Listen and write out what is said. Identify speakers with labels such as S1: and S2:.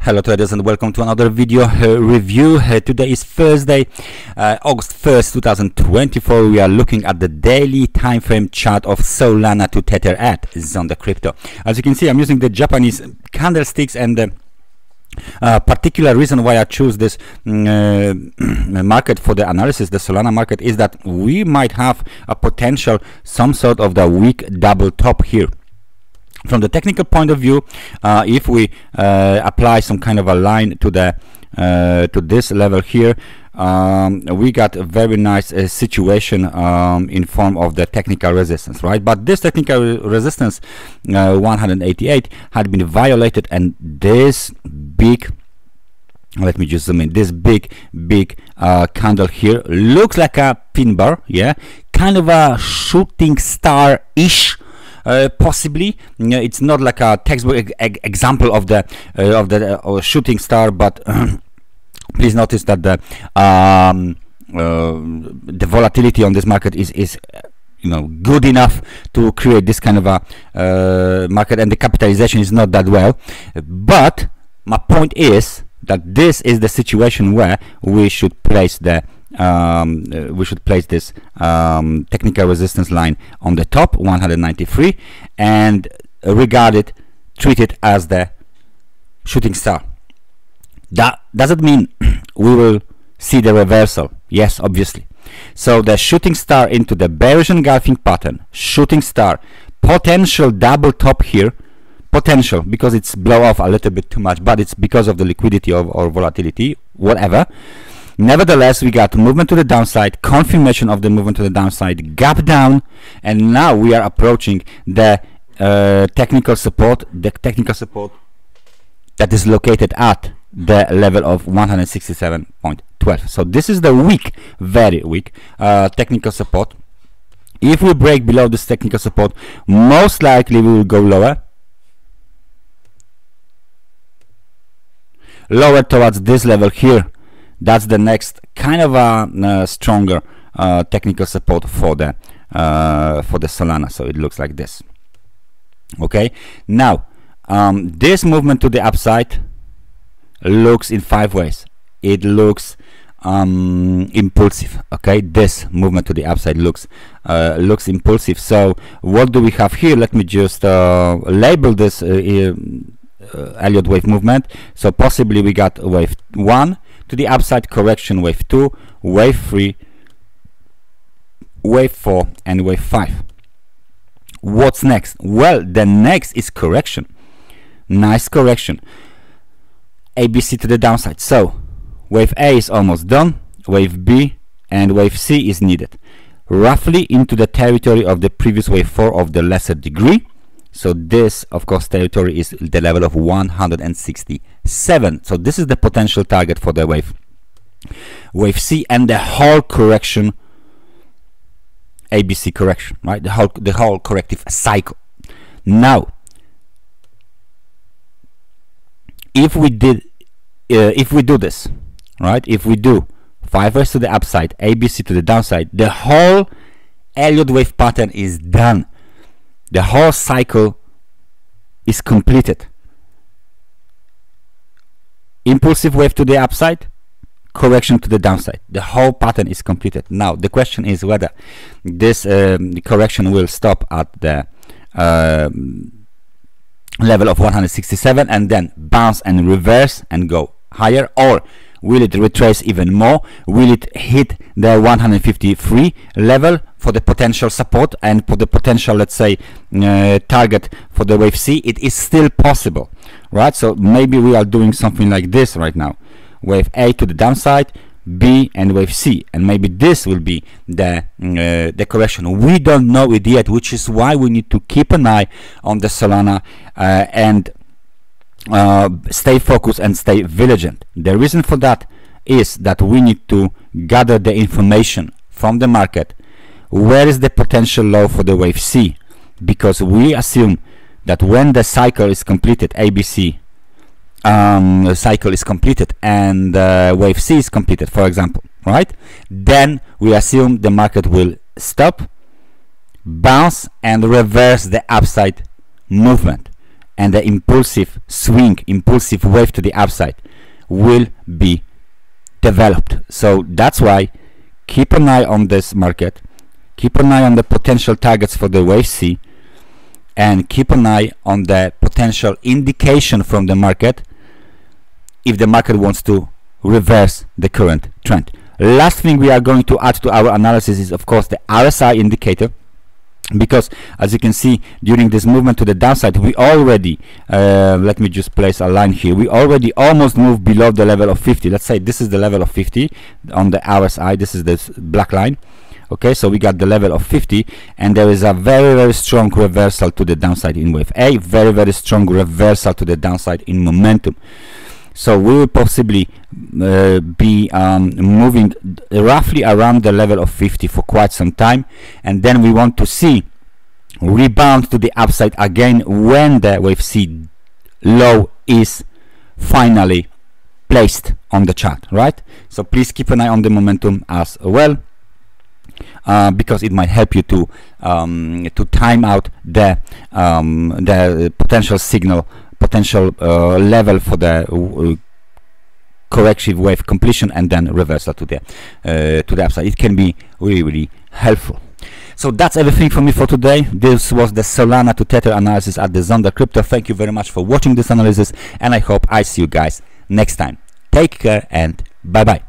S1: Hello traders and welcome to another video review. Today is Thursday, August 1st, 2024. We are looking at the daily time frame chart of Solana to Tether at Zondacrypto. As you can see, I'm using the Japanese candlesticks, and the particular reason why I choose this market for the analysis, the Solana market, is that we might have a potential some sort of the weak double top here. From the technical point of view, if we apply some kind of a line to the to this level here, we got a very nice situation in form of the technical resistance, right? But this technical resistance 188 had been violated, and this big, let me just zoom in, this big candle here looks like a pin bar, yeah, kind of a shooting star ish. Possibly, it's not like a textbook example of the shooting star, but please notice that the volatility on this market is good enough to create this kind of a market, and the capitalization is not that well. But my point is that this is the situation where we should place the this technical resistance line on the top, 193, and treat it as the shooting star. That doesn't mean we will see the reversal. Yes, obviously. So the shooting star into the bearish engulfing pattern, shooting star, potential double top here, potential because it's blow off a little bit too much, but it's because of the liquidity or volatility, whatever. Nevertheless, we got movement to the downside, confirmation of the movement to the downside, gap down, and now we are approaching the technical support. The technical support that is located at the level of 167.12. So this is the weak, very weak technical support. If we break below this technical support, most likely we will go lower towards this level here. That's the next kind of a stronger technical support for the Solana. So it looks like this. Okay, now this movement to the upside looks in 5 ways. It looks impulsive. Okay, this movement to the upside looks impulsive. So what do we have here? Let me just label this Elliott wave movement. So possibly we got wave 1 to the upside, correction, wave 2, wave 3, wave 4, and wave 5. What's next? Well, the next is correction. Nice correction. ABC to the downside. So wave A is almost done, wave B and wave C is needed, roughly into the territory of the previous wave 4 of the lesser degree. So this, of course, territory is the level of 167. So this is the potential target for the wave C and the whole correction, ABC correction, right? The whole corrective cycle. Now, if we do this, right? If we do 5 waves to the upside, ABC to the downside, the whole Elliott wave pattern is done. The whole cycle is completed. Impulsive wave to the upside, correction to the downside. The whole pattern is completed. Now the question is whether this correction will stop at the level of 167 and then bounce and reverse and go higher, or will it retrace even more? Will it hit the 153 level for the potential support and for the potential, let's say, target for the wave C? It is still possible, right? So maybe we are doing something like this right now: wave A to the downside, B, and wave C, and maybe this will be the correction. We don't know it yet, which is why we need to keep an eye on the Solana and stay focused and stay vigilant. The reason for that is that we need to gather the information from the market. Where is the potential low for the wave C? Because we assume that when the cycle is completed, ABC cycle is completed, and wave C is completed, for example, right? Then we assume the market will stop, bounce, and reverse the upside movement. and the impulsive swing, impulsive wave to the upside will be developed. So that's why keep an eye on this market, keep an eye on the potential targets for the wave C, and keep an eye on the potential indication from the market if the market wants to reverse the current trend. Last thing we are going to add to our analysis is of course the RSI indicator, because as you can see during this movement to the downside, we already let me just place a line here, we already almost moved below the level of 50. Let's say this is the level of 50 on the RSI, this is this black line. Okay, so we got the level of 50, and there is a very strong reversal to the downside in wave A, very strong reversal to the downside in momentum. So we will possibly be moving roughly around the level of 50 for quite some time, and then we want to see rebound to the upside again when the wave C low is finally placed on the chart, right? So please keep an eye on the momentum as well, because it might help you to time out the potential signal, potential level for the corrective wave completion and then reversal to the upside. It can be really helpful. So that's everything from me for today. This was the Solana to Tether analysis at the Zondacrypto. Thank you very much for watching this analysis, and I hope I see you guys next time. Take care and bye bye.